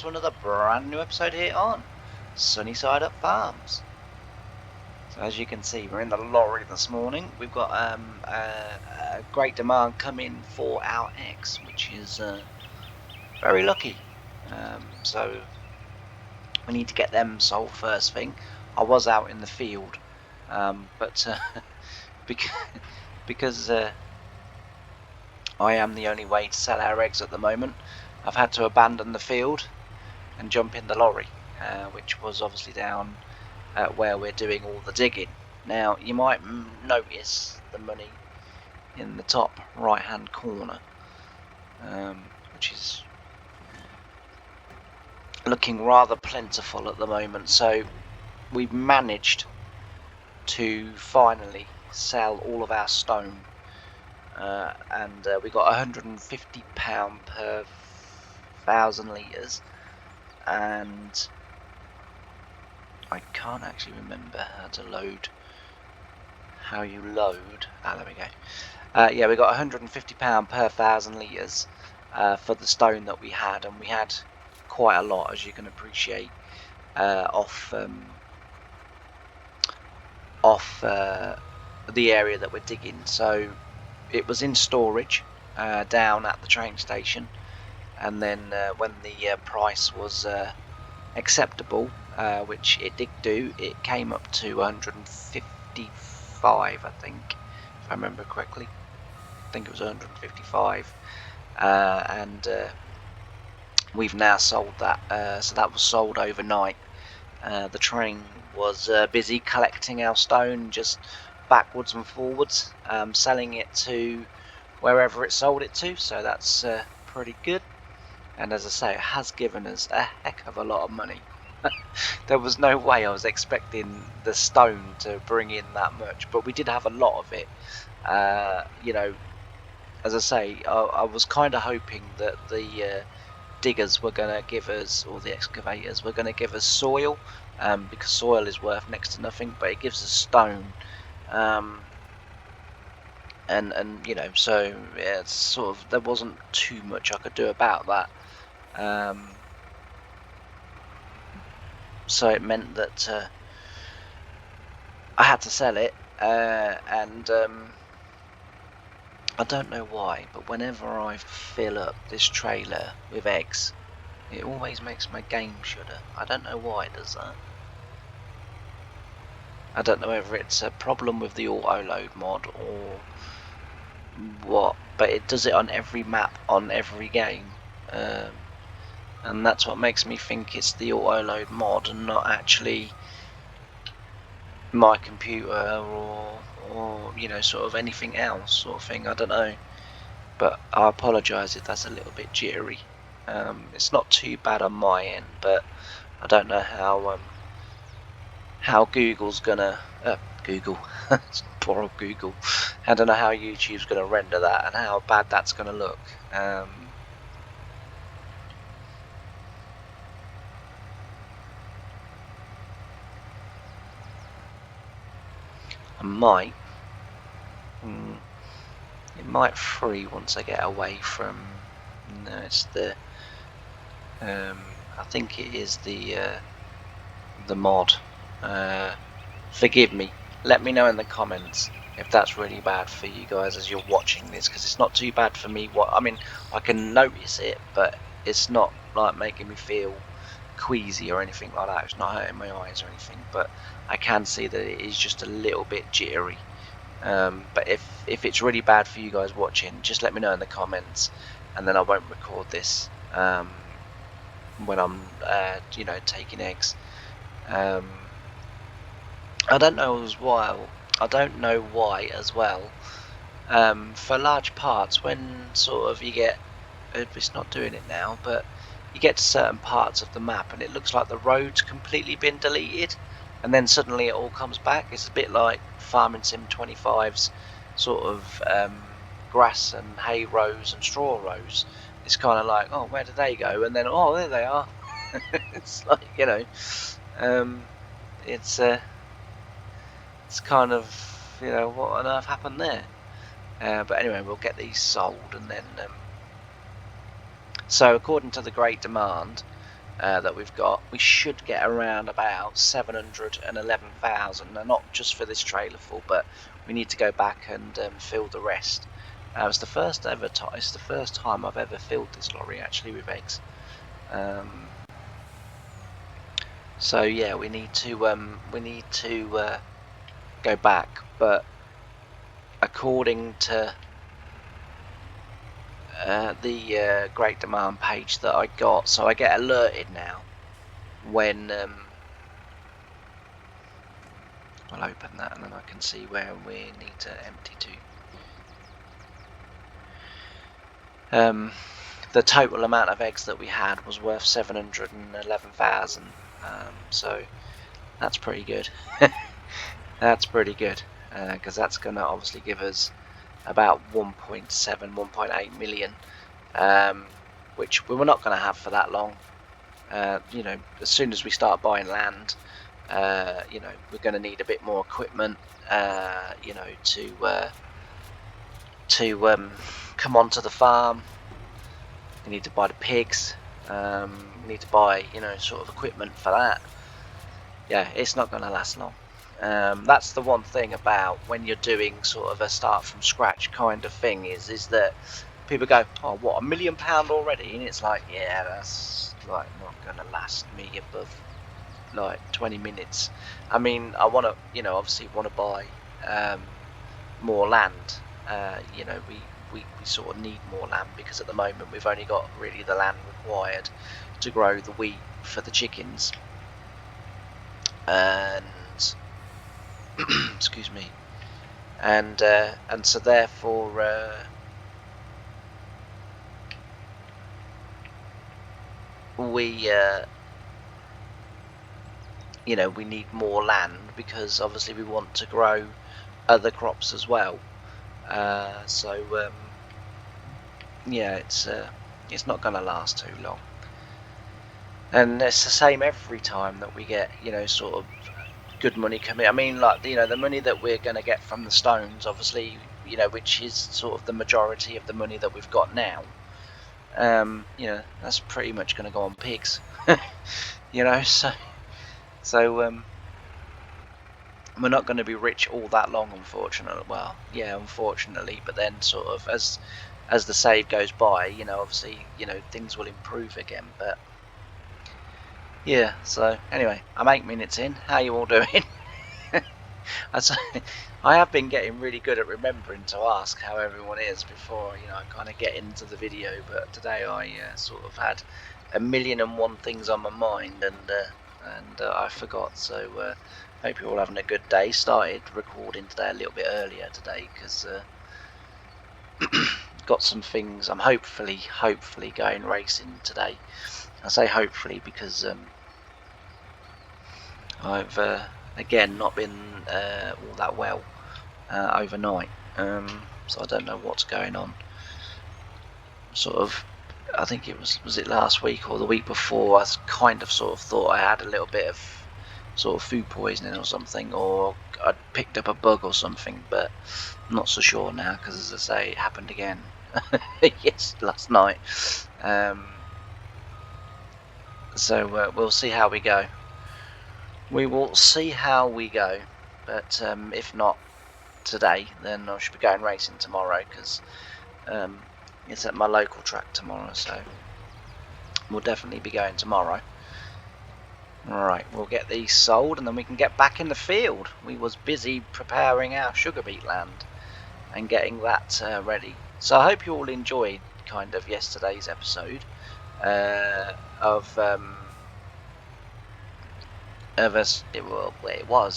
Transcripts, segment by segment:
to another brand new episode here on Sunny Side Up Farms. So as you can see, we're in the lorry this morning. We've got a great demand coming for our eggs, which is very lucky. So we need to get them sold first thing. I was out in the field, but because I am the only way to sell our eggs at the moment, I've had to abandon the field and jump in the lorry, which was obviously down where we're doing all the digging. Now you might notice the money in the top right hand corner, which is looking rather plentiful at the moment. So we've managed to finally sell all of our stone, and we got £150 per 1,000 litres, and I can't actually remember how you load. There we go. Yeah, we got £150 per 1,000 litres for the stone that we had, and we had quite a lot, as you can appreciate, off the area that we're digging. So it was in storage down at the train station, and then when the price was acceptable, which it did do, it came up to 155, I think, if I remember correctly. I think it was 155, and we've now sold that. So that was sold overnight. The train was busy collecting our stone, just backwards and forwards, selling it to wherever it sold it to, so that's pretty good. And as I say, it has given us a heck of a lot of money. There was no way I was expecting the stone to bring in that much, but we did have a lot of it. You know, as I say, I was kind of hoping that the diggers were going to give us, or the excavators were going to give us soil, because soil is worth next to nothing, but it gives us stone. And you know, so yeah, it's sort of, there wasn't too much I could do about that. So it meant that I had to sell it, and I don't know why, but whenever I fill up this trailer with eggs, it always makes my game shudder. I don't know why it does that. I don't know whether it's a problem with the auto load mod or what, but it does it on every map, on every game, and that's what makes me think it's the auto load mod and not actually my computer or you know, sort of anything else sort of thing. I don't know, but I apologise if that's a little bit jittery. It's not too bad on my end, but I don't know how Google's gonna Google poor old Google. I don't know how YouTube's gonna render that and how bad that's gonna look. I might it might free once I get away from, no, it's the I think it is the mod. Forgive me, let me know in the comments if that's really bad for you guys as you're watching this, because it's not too bad for me. I mean, I can notice it, but it's not like making me feel queasy or anything like that. It's not hurting my eyes or anything, but I can see that it is just a little bit jittery. But if it's really bad for you guys watching, just let me know in the comments, and then I won't record this when I'm you know, taking eggs. I don't know why as well. For large parts, when sort of you get, it's not doing it now, but you get to certain parts of the map and it looks like the road's completely been deleted, and then suddenly it all comes back. It's a bit like Farming Sim 25's sort of grass and hay rows and straw rows. It's kind of like, oh, where did they go? And then, oh, there they are. It's like, you know, it's kind of, you know, what on earth happened there? But anyway, we'll get these sold, and then so according to the great demand, that we've got, we should get around about 711,000, and not just for this trailer full, but we need to go back and fill the rest. It's the first it's the first time I've ever filled this lorry actually with eggs. So yeah, we need to go back, but according to the Great Demand page that I got, so I get alerted now when I'll open that and then I can see where we need to empty to. The total amount of eggs that we had was worth 711,000, so that's pretty good. That's pretty good, because that's going to obviously give us about 1.7, 1.8 million, which we were not going to have for that long. You know, as soon as we start buying land, you know, we're going to need a bit more equipment, you know, to come onto the farm. We need to buy the pigs. We need to buy, you know, sort of equipment for that. Yeah, it's not going to last long. That's the one thing about when you're doing sort of a start from scratch kind of thing is that people go, oh, what, £1 million already? And it's like, yeah, that's like not going to last me above like 20 minutes. I mean, I want to, you know, obviously want to buy more land. You know, we sort of need more land because at the moment we've only got really the land required to grow the wheat for the chickens. And excuse me, and so therefore we you know, we need more land because obviously we want to grow other crops as well. So yeah, it's not going to last too long, and it's the same every time that we get, you know, sort of good money coming. I mean, like, you know, the money that we're going to get from the stones, obviously, you know, which is sort of the majority of the money that we've got now. You know, that's pretty much going to go on pigs. You know, so we're not going to be rich all that long, unfortunately. Well, yeah, unfortunately, but then sort of as the save goes by, you know, obviously, you know, things will improve again. But yeah, so anyway, I'm 8 minutes in. How you all doing? I have been getting really good at remembering to ask how everyone is before, you know, I kind of get into the video, but today I sort of had 1,000,001 things on my mind, and I forgot. So hope you're all having a good day. Started recording today a little bit earlier today because got some things. I'm hopefully going racing today. I say hopefully because I've again not been all that well overnight, so I don't know what's going on. Sort of, I think it was it last week or the week before, I kind of sort of thought I had a little bit of sort of food poisoning or something, or I'd picked up a bug or something, but I'm not so sure now because, as I say, it happened again yes, last night. So we'll see how we go. We will see how we go, but if not today, then I should be going racing tomorrow because it's at my local track tomorrow, so we'll definitely be going tomorrow. Alright, we'll get these sold and then we can get back in the field. We was busy preparing our sugar beet land and getting that ready. So I hope you all enjoyed kind of yesterday's episode of us.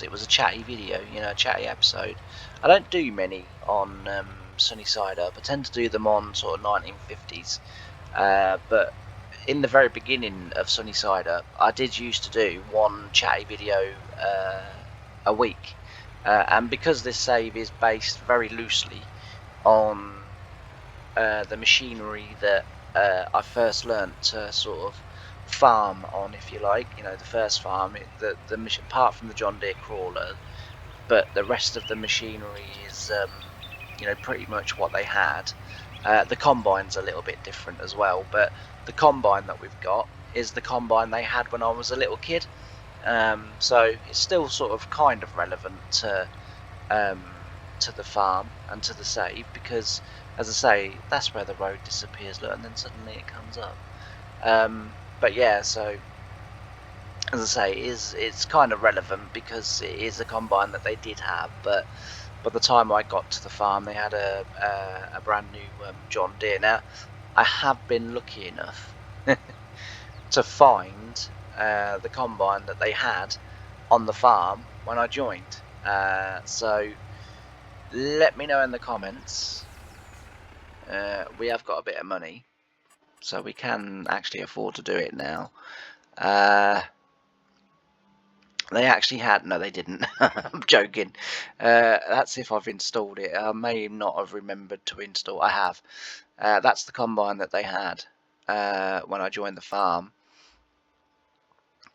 It was a chatty video, you know, a chatty episode. I don't do many on Sunny Side Up. I tend to do them on sort of 1950s, but in the very beginning of Sunny Side Up, I did used to do one chatty video a week, and because this save is based very loosely on the machinery that I first learnt to sort of farm on, if you like, you know, the first farm, apart from the John Deere crawler, but the rest of the machinery is you know, pretty much what they had. The combine's a little bit different as well, but the combine that we've got is the combine they had when I was a little kid. So it's still sort of kind of relevant to the farm and to the save, because, as I say, that's where the road disappears, look, and then suddenly it comes up. But yeah, so as I say, it's kind of relevant because it is a combine that they did have, but by the time I got to the farm, they had a brand new John Deere. Now, I have been lucky enough to find the combine that they had on the farm when I joined. So let me know in the comments. We have got a bit of money, so we can actually afford to do it now. They actually had, no they didn't, I'm joking. That's if I've installed it. I may not have remembered to install. I have. That's the combine that they had when I joined the farm,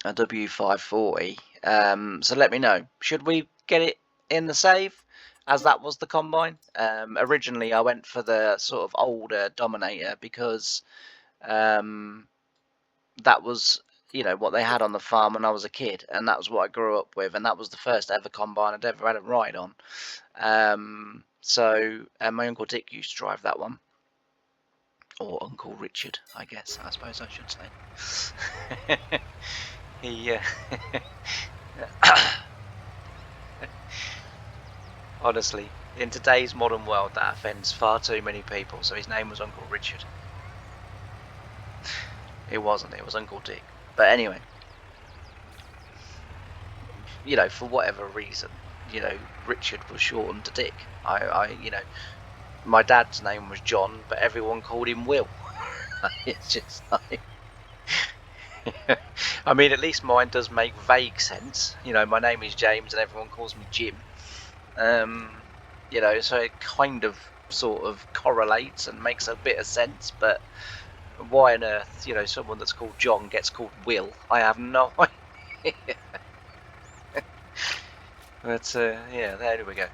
a W540. So let me know, should we get it in the save, as that was the combine? Originally I went for the sort of older Dominator because that was, you know, what they had on the farm when I was a kid, and that was what I grew up with, and that was the first ever combine I'd ever had a ride on. So my Uncle Dick used to drive that one, or Uncle Richard, I guess, I suppose I should say. He honestly, in today's modern world, that offends far too many people, so his name was Uncle Richard. It wasn't, it was Uncle Dick. But anyway, you know, for whatever reason, you know, Richard was shortened to Dick. You know, my dad's name was John, but everyone called him Will. It's just like, I mean, at least mine does make vague sense. You know, my name is James, and everyone calls me Jim. You know, so it kind of sort of correlates and makes a bit of sense. But why on earth, you know, someone that's called John gets called Will, I have no idea. But yeah, there we go.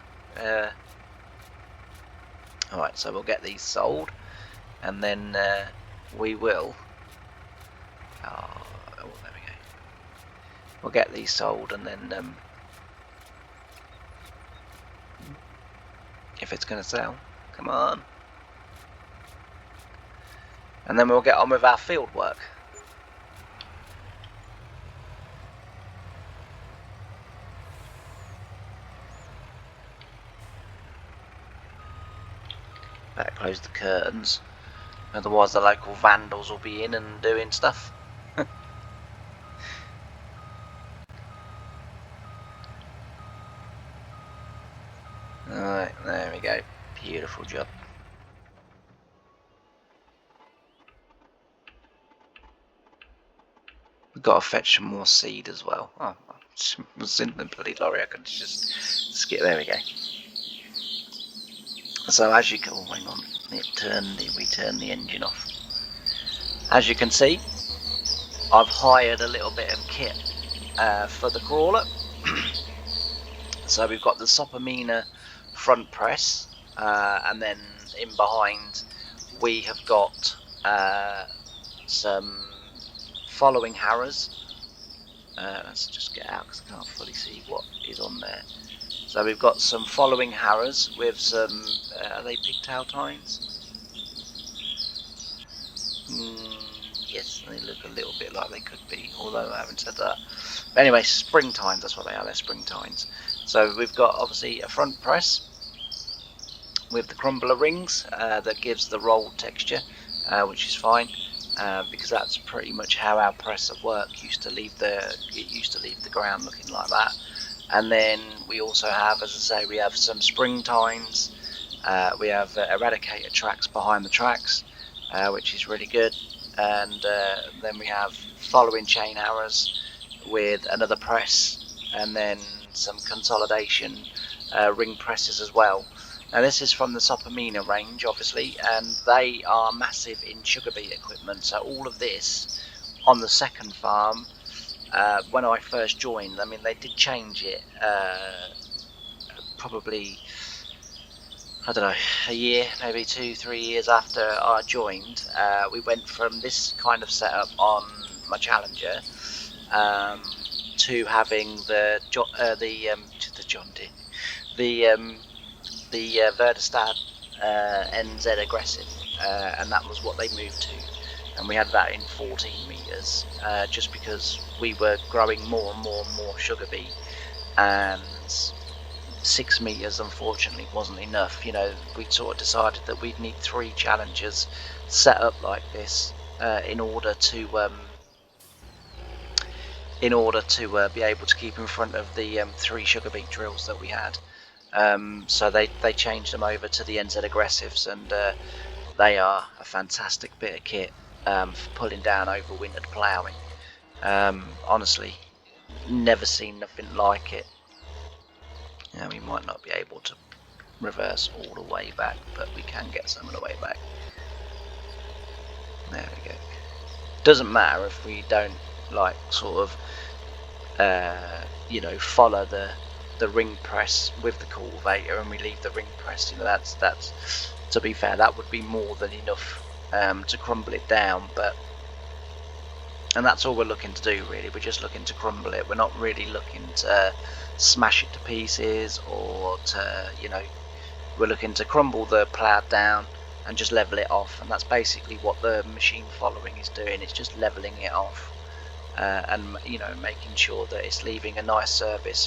Alright, so we'll get these sold, and then we will. Oh, there we go. We'll get these sold, and then if it's going to sell, come on. And then we'll get on with our field work. Better close the curtains, otherwise the local vandals will be in and doing stuff. Alright, there we go. Beautiful job. We've got to fetch some more seed as well. Oh, I was in the bloody lorry, I could just skip. There we go. So as you can, oh, hang on, we turned the engine off. As you can see, I've hired a little bit of kit for the crawler. So we've got the Sopamina front press, and then in behind we have got some following harrows. Let's just get out because I can't fully see what is on there. So we've got some following harrows with some, are they pigtail tines? Yes, they look a little bit like they could be, although I haven't said that. But anyway, spring tines, that's what they are, they're spring tines. So we've got obviously a front press with the crumbler rings that gives the rolled texture, which is fine. Because that's pretty much how our press at work used to leave the ground looking like that. And then we also have, as I say, we have some spring tines. We have eradicator tracks behind the tracks, which is really good. And then we have following chain harrows with another press, and then some consolidation ring presses as well. Now this is from the Sopamina range, obviously, and they are massive in sugar beet equipment. So all of this on the second farm, when I first joined, I mean, they did change it probably, I don't know, a year, maybe 2-3 years after I joined. We went from this kind of setup on my Challenger to having the John Deere, the Verdestad NZ aggressive, and that was what they moved to, and we had that in 14 meters, just because we were growing more and more and more sugar beet, and 6 meters unfortunately wasn't enough. You know, we sort of decided that we'd need 3 Challengers set up like this in order to be able to keep in front of the 3 sugar beet drills that we had. So they changed them over to the NZ aggressives, and they are a fantastic bit of kit for pulling down overwintered ploughing. Honestly, never seen nothing like it. Yeah, we might not be able to reverse all the way back, but we can get some of the way back. There we go. Doesn't matter if we don't like sort of you know, follow the ring press with the cultivator, and we leave the ring press. You know, that's to be fair, that would be more than enough to crumble it down, and that's all we're looking to do really. We're just looking to crumble it. We're not really looking to smash it to pieces, or to, you know, we're looking to crumble the plough down and just level it off, and that's basically what the machine following is doing. It's just leveling it off, and, you know, making sure that it's leaving a nice surface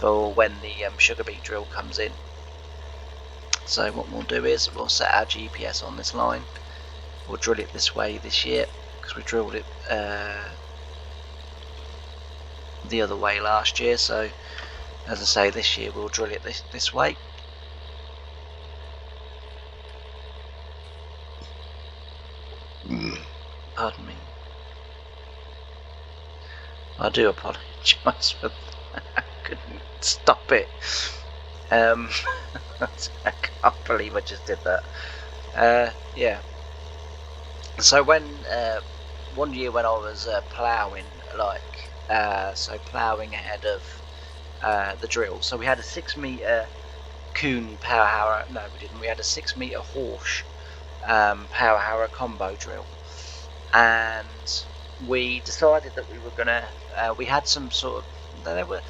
for when the sugar beet drill comes in. So what we'll do is we'll set our GPS on this line. We'll drill it this way this year, because we drilled it the other way last year. So as I say, this year we'll drill it this way. Pardon me. I do apologise for that. I couldn't stop it. I can't believe I just did that. Yeah. So when one year when I was ploughing, so ploughing ahead of the drill, so we had a 6 meter Kuhn power harrow. No, we didn't. We had a 6 meter Horsch power harrow combo drill, and we decided that we were gonna. We had some sort of. They were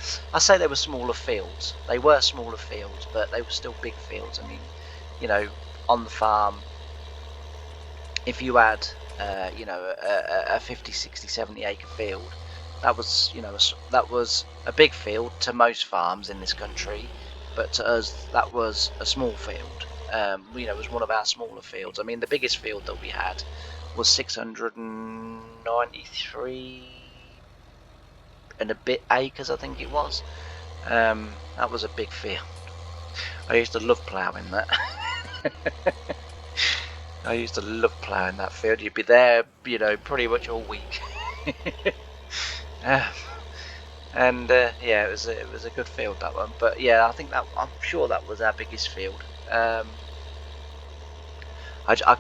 smaller fields. They were smaller fields, but they were still big fields. I mean, you know, on the farm, if you had, you know, a 50, 60, 70 acre field, that was, you know, that was a big field to most farms in this country, but to us, that was a small field. You know, it was one of our smaller fields. I mean, the biggest field that we had was 693 and a bit acres, I think it was. That was a big field. I used to love ploughing that. I used to love ploughing that field. You'd be there, you know, pretty much all week. And yeah, it was a good field, that one. But yeah, I think I'm sure that was our biggest field. I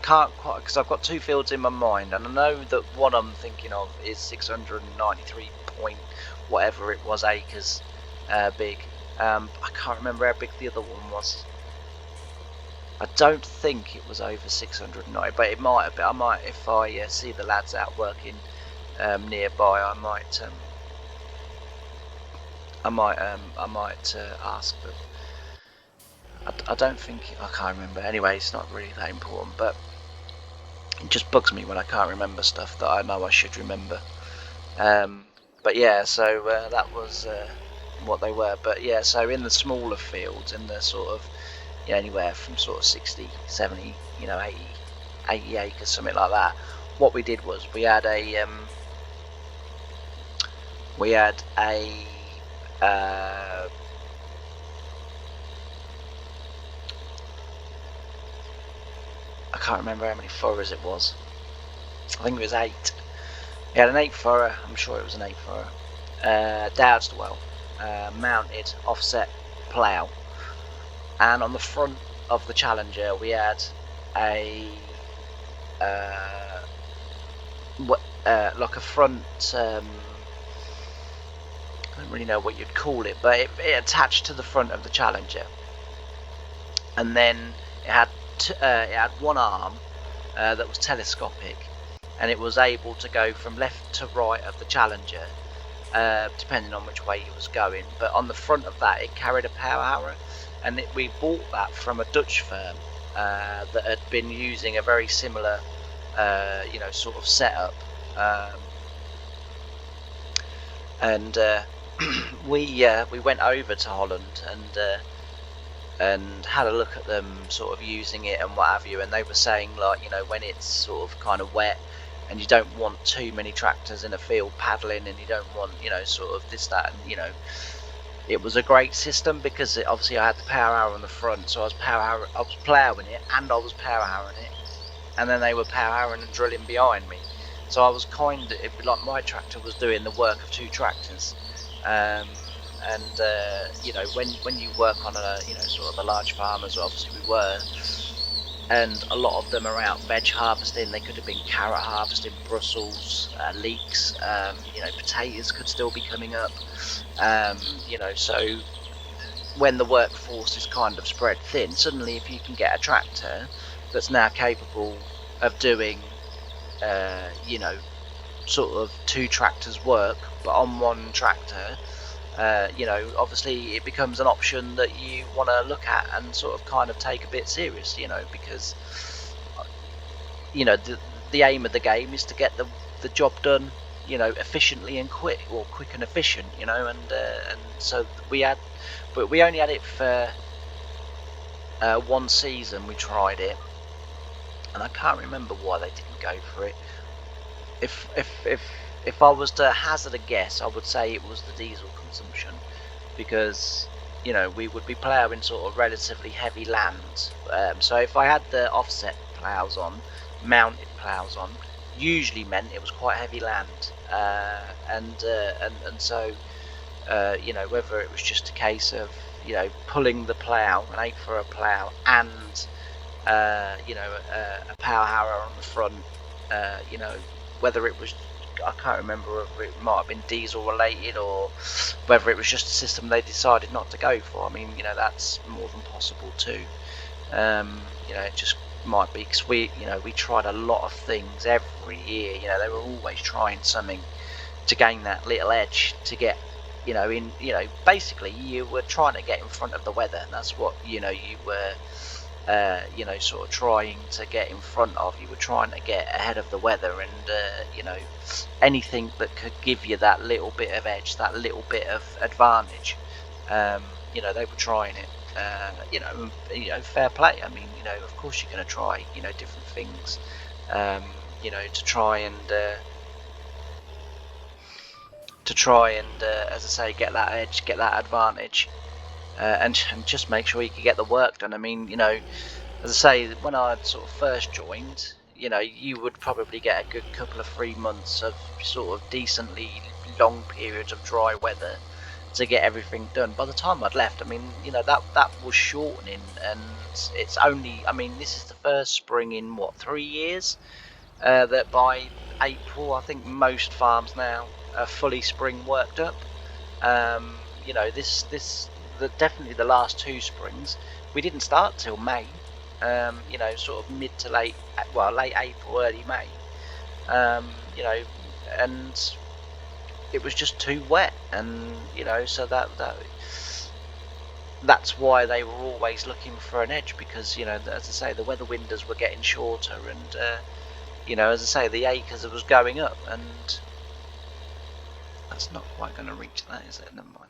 can't quite, because I've got 2 fields in my mind, and I know that one I'm thinking of is 693 point whatever it was acres big. I can't remember how big the other one was. I don't think it was over 690, but it might have been. I might, if I see the lads out working nearby, I might ask, but I don't think, I can't remember. Anyway, it's not really that important, but it just bugs me when I can't remember stuff that I know I should remember. But yeah, so that was what they were. But yeah, so in the smaller fields, in the sort of, you know, anywhere from sort of 60, 70, you know, 80 acres, something like that, what we did was we had a I can't remember how many furrows it was. I think it was 8. He had an 8 furrow, I'm sure it was an 8 furrow, Dowdeswell, mounted offset plough, and on the front of the Challenger we had a like a front, I don't really know what you'd call it, but it attached to the front of the Challenger, and then it had one arm that was telescopic, and it was able to go from left to right of the Challenger, depending on which way you was going. But on the front of that, it carried a power harrow, and we bought that from a Dutch firm that had been using a very similar, sort of setup, and we went over to Holland and had a look at them sort of using it and what have you, and they were saying, like, when it's sort of kind of wet and you don't want too many tractors in a field paddling, and you don't want, sort of this, that, and it was a great system because obviously I had the power harrow on the front, so I was ploughing it and I was power harrowing it, and then they were power harrowing and drilling behind me. So I was like my tractor was doing the work of two tractors. When you work on a sort of the large farmers, obviously we were, and a lot of them are out veg harvesting. They could have been carrot harvesting, Brussels, leeks, potatoes could still be coming up, so when the workforce is kind of spread thin, suddenly if you can get a tractor that's now capable of doing sort of two tractors work but on one tractor, obviously it becomes an option that you want to look at and sort of kind of take a bit serious, because the aim of the game is to get the job done, efficiently and quick and efficient, and so we only had it for one season. We tried it, and I can't remember why they didn't go for it. If I was to hazard a guess, I would say it was the diesel consumption, because we would be ploughing sort of relatively heavy land. So if I had the offset ploughs on, mounted ploughs on, usually meant it was quite heavy land, and so whether it was just a case of pulling the plough, an 8 for a plough, and a power harrow on the front, whether it was, I can't remember whether it might have been diesel related or whether it was just a system they decided not to go for. I mean, that's more than possible too. It just might be because we tried a lot of things every year. They were always trying something to gain that little edge to get, basically you were trying to get in front of the weather. That's what, you were, sort of trying to get in front of. You were trying to get ahead of the weather, and anything that could give you that little bit of edge, that little bit of advantage, they were trying it. Fair play. I mean, of course you're going to try, different things, to try and as I say, get that edge, get that advantage, and just make sure you can get the work done. I mean, as I say, when I sort of first joined, you would probably get a good couple of 3 months of sort of decently long periods of dry weather to get everything done. By the time I'd left, I mean, that was shortening, and it's only, I mean, this is the first spring in what, 3 years, that by April, I think most farms now are fully spring worked up. Definitely the last 2 springs, we didn't start till May. Sort of mid to late April, early May. And it was just too wet, and so that's why they were always looking for an edge, because as I say, the weather windows were getting shorter, and as I say, the acres was going up, and that's not quite going to reach that, is it? Never mind.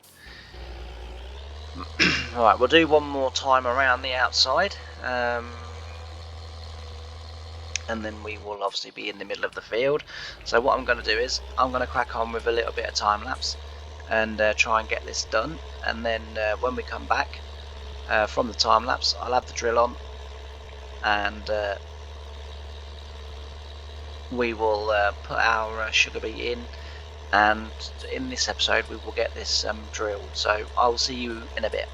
Alright, we'll do one more time around the outside, and then we will obviously be in the middle of the field. So what I'm going to do is I'm going to crack on with a little bit of time lapse and try and get this done, and then when we come back from the time lapse, I'll have the drill on, and we will put our sugar beet in, and in this episode we will get this drilled. So I'll see you in a bit.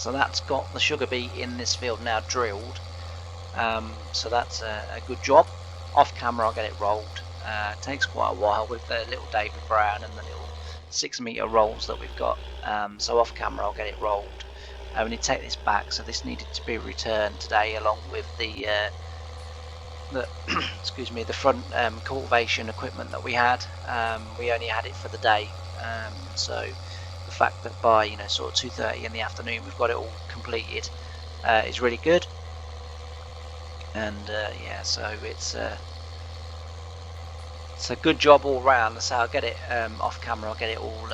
So that's got the sugar beet in this field now drilled. So that's a good job. Off camera I'll get it rolled. It takes quite a while with the little David Brown and the little 6-meter rolls that we've got. So off camera I'll get it rolled. We need to take this back, so this needed to be returned today along with the excuse me, the front cultivation equipment that we had. We only had it for the day, so the fact that by sort of 2:30 in the afternoon we've got it all completed is really good. And yeah, so it's a good job all round. So I'll get it off camera, I'll get it all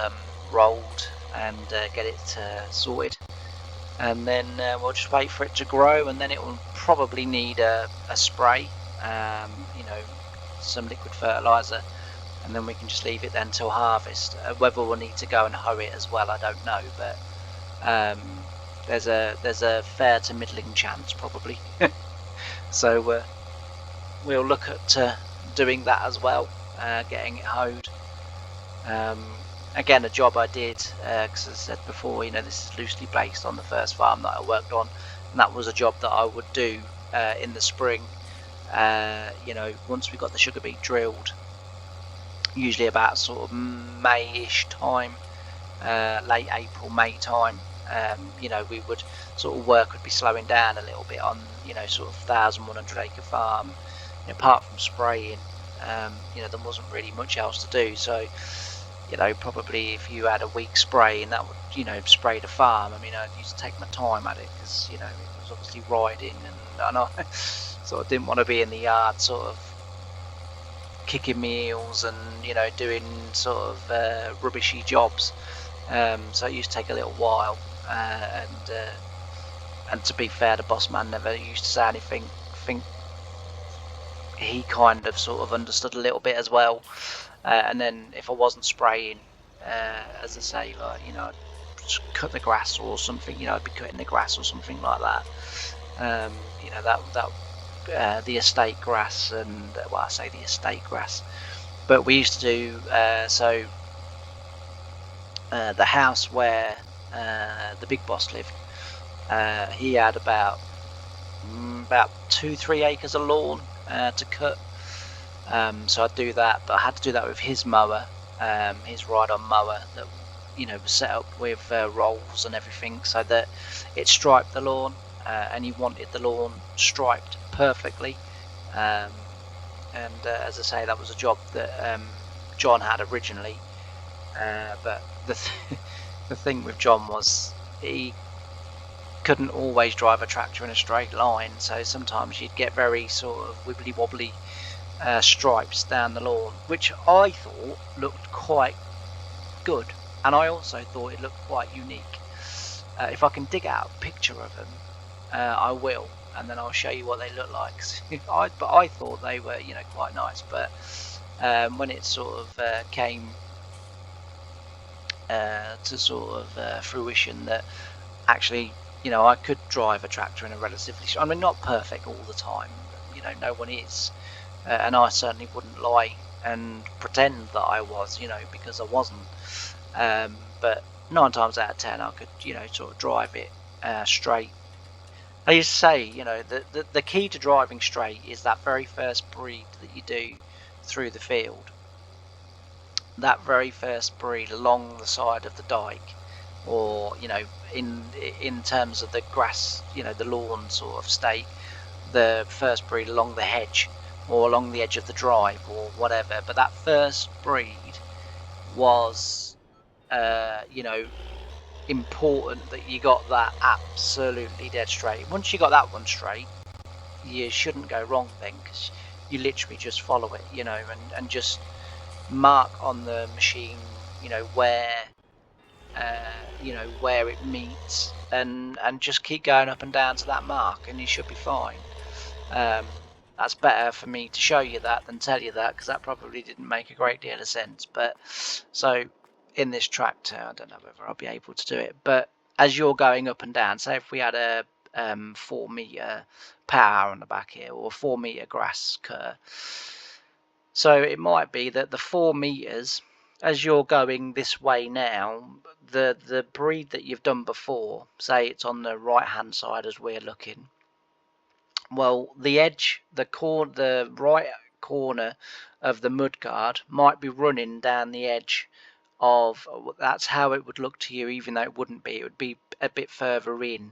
rolled and get it sorted, and then we'll just wait for it to grow, and then it will probably need a spray, some liquid fertilizer, and then we can just leave it then till harvest. Whether we'll need to go and hoe it as well, I don't know, but there's a fair to middling chance probably. So we'll look at doing that as well, getting it hoed. Again, a job I did, because as I said before, this is loosely based on the first farm that I worked on, and that was a job that I would do in the spring. Once we got the sugar beet drilled, usually about sort of May-ish time, late April, May time, we would sort of work would be slowing down a little bit on, sort of 1,100 acre farm. Apart from spraying, there wasn't really much else to do. So, probably if you had a week spray and that would, spray the farm, I used to take my time at it because, it was obviously riding, and I sort of didn't want to be in the yard sort of kicking my heels and, doing sort of rubbishy jobs. So it used to take a little while, and to be fair, the boss man never used to say anything. I think he kind of sort of understood a little bit as well. And then if I wasn't spraying, as I say, like, I'd just cut the grass or something, I'd be cutting the grass or something like that. The estate grass, and well, I say the estate grass, but we used to do the house where the big boss lived. He had about 2-3 acres of lawn to cut. So I'd do that, but I had to do that with his mower, his ride-on mower that was set up with rolls and everything, so that it striped the lawn, and he wanted the lawn striped perfectly. And as I say, that was a job that John had originally, but the thing with John was he couldn't always drive a tractor in a straight line, so sometimes you'd get very sort of wibbly wobbly stripes down the lawn, which I thought looked quite good, and I also thought it looked quite unique. If I can dig out a picture of them, I will, and then I'll show you what they look like. But I thought they were quite nice, but when it sort of came to sort of fruition that actually I could drive a tractor in a relatively, not perfect all the time, no one is, and I certainly wouldn't lie and pretend that I was, because I wasn't, but 9 times out of 10 I could sort of drive it straight. I used to say, the key to driving straight is that very first breed that you do through the field, that very first breed along the side of the dike, or in terms of the grass, the lawn sort of state, the first breed along the hedge or along the edge of the drive or whatever. But that first breed was important, that you got that absolutely dead straight. Once you got that one straight, you shouldn't go wrong then, because you literally just follow it, and just mark on the machine where where it meets, and just keep going up and down to that mark, and you should be fine. That's better for me to show you that than tell you that, because that probably didn't make a great deal of sense. But so in this tractor, I don't know whether I'll be able to do it, but as you're going up and down, say if we had a 4-meter power on the back here, or a 4-meter grass cutter, so it might be that the 4 meters as you're going this way now, the breed that you've done before, say it's on the right hand side as we're looking, well, the edge, the right corner of the mudguard might be running down the edge of, that's how it would look to you, even though it wouldn't be. It would be a bit further in,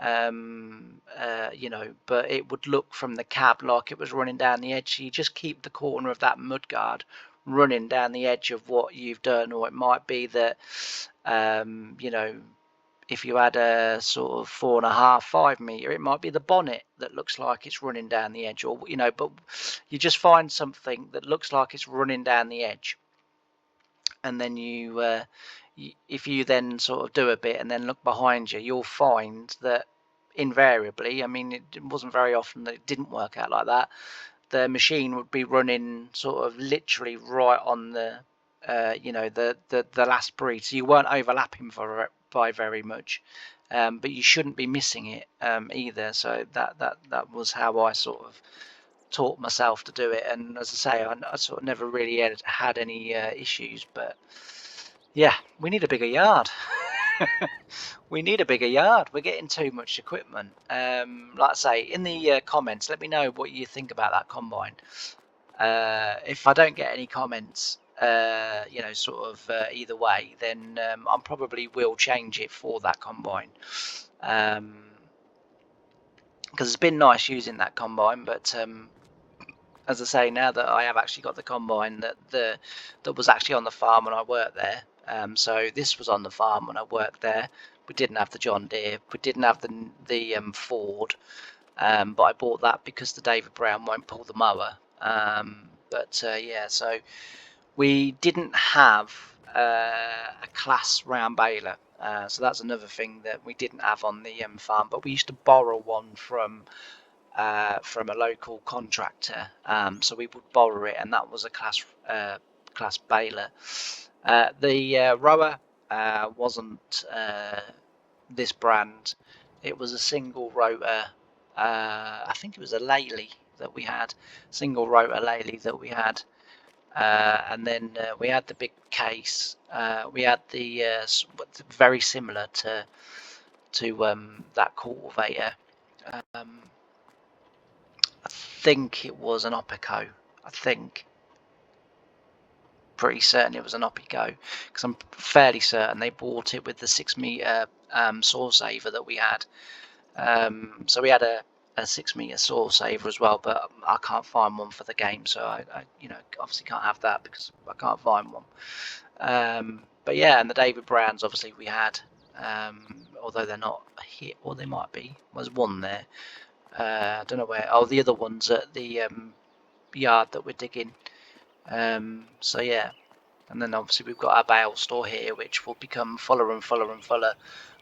you know, but it would look from the cab like it was running down the edge. So you just keep the corner of that mudguard running down the edge of what you've done, or it might be that, you know, if you had a sort of 4.5, 5 meter, it might be the bonnet that looks like it's running down the edge, or, you know, but you just find something that looks like it's running down the edge, and then if you then sort of do a bit and then look behind you, you'll find that invariably, I mean, it wasn't very often that it didn't work out like that. The machine would be running sort of literally right on the, you know, the last breed, so you weren't overlapping by very much, but you shouldn't be missing it either. So that was how I sort of taught myself to do it, and as I say, I sort of never really had any issues. But yeah, we need a bigger yard. We need a bigger yard. We're getting too much equipment. Like I say, in the comments, let me know what you think about that combine. If I don't get any comments, you know, sort of either way, then I probably will change it for that combine. Because it's been nice using that combine, but as I say, now that I have actually got the combine that was actually on the farm when I worked there. So this was on the farm when I worked there. We didn't have the John Deere. We didn't have the Ford. But I bought that because the David Brown won't pull the mower. Yeah, so we didn't have a Claas round baler. So that's another thing that we didn't have on the farm. But we used to borrow one from a local contractor, so we would borrow it, and that was a Claas baler. The rower wasn't this brand. It was a single rotor. I think it was a Lely that we had, single rotor Lely that we had, and then we had the big case. We had the very similar to that cultivator. I think it was an Opico. I think. Pretty certain it was an Opico, because I'm fairly certain they bought it with the 6 meter saw saver that we had. So we had a 6 meter saw saver as well, but I can't find one for the game, so I you know, obviously can't have that because I can't find one. But yeah, and the David Browns obviously we had, although they're not here, or they might be. There's one there. I don't know where. Oh, the other one's at the yard that we're digging. So yeah, and then obviously we've got our bale store here, which will become fuller and fuller and fuller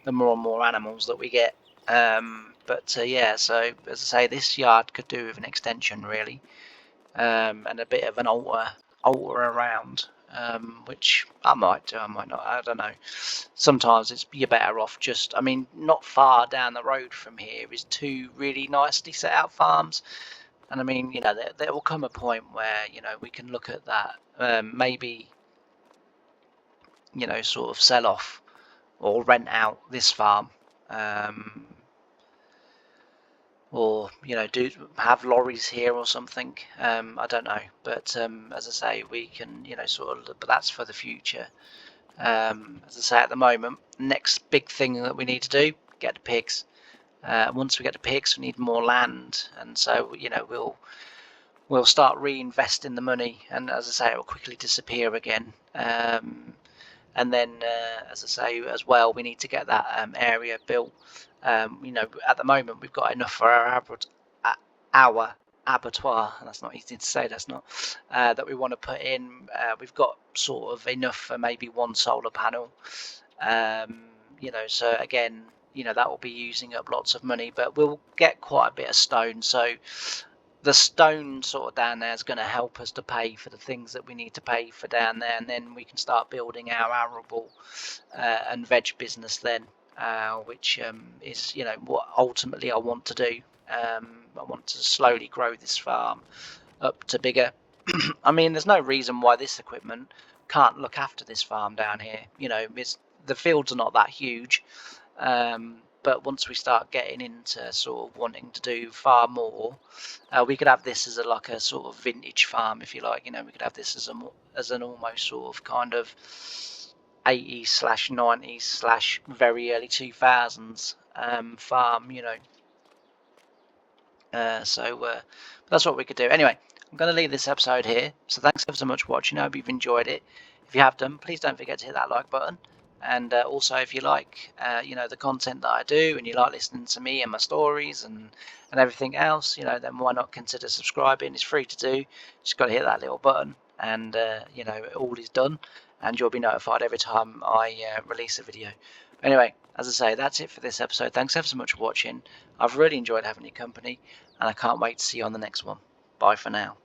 the more and more animals that we get. Yeah, so as I say, this yard could do with an extension really, and a bit of an alter around, which I might do, I might not, I don't know. Sometimes you're better off just, I mean, not far down the road from here is 2 really nicely set out farms. And I mean, you know, there will come a point where, you know, we can look at that, maybe, you know, sort of sell off or rent out this farm, or, you know, have lorries here or something. I don't know, but as I say, we can, you know, sort of, but that's for the future. As I say, at the moment, next big thing that we need to do, get the pigs. Once we get the pigs, we need more land, and so, you know, we'll start reinvesting the money, and as I say, it will quickly disappear again. And then, as I say, as well, we need to get that area built. You know, at the moment, we've got enough for our abattoir. That's not easy to say. That's not that we want to put in. We've got sort of enough for maybe 1 solar panel. You know, so again, you know, that will be using up lots of money, but we'll get quite a bit of stone. So the stone sort of down there is going to help us to pay for the things that we need to pay for down there, and then we can start building our arable and veg business then, which is, you know, what ultimately I want to do. I want to slowly grow this farm up to bigger. I mean, there's no reason why this equipment can't look after this farm down here. You know, the fields are not that huge, but once we start getting into sort of wanting to do far more, we could have this as like a sort of vintage farm, if you like. You know, we could have this as an almost sort of kind of 80s/90s/ very early 2000s farm. You know, so that's what we could do. Anyway, I'm going to leave this episode here. So thanks ever so much for watching. I hope you've enjoyed it. If you have done, please don't forget to hit that like button. And also, if you like, you know, the content that I do, and you like listening to me and my stories and everything else, you know, then why not consider subscribing? It's free to do. Just got to hit that little button, and you know, all is done, and you'll be notified every time I release a video. Anyway, as I say, that's it for this episode. Thanks ever so much for watching. I've really enjoyed having your company, and I can't wait to see you on the next one. Bye for now.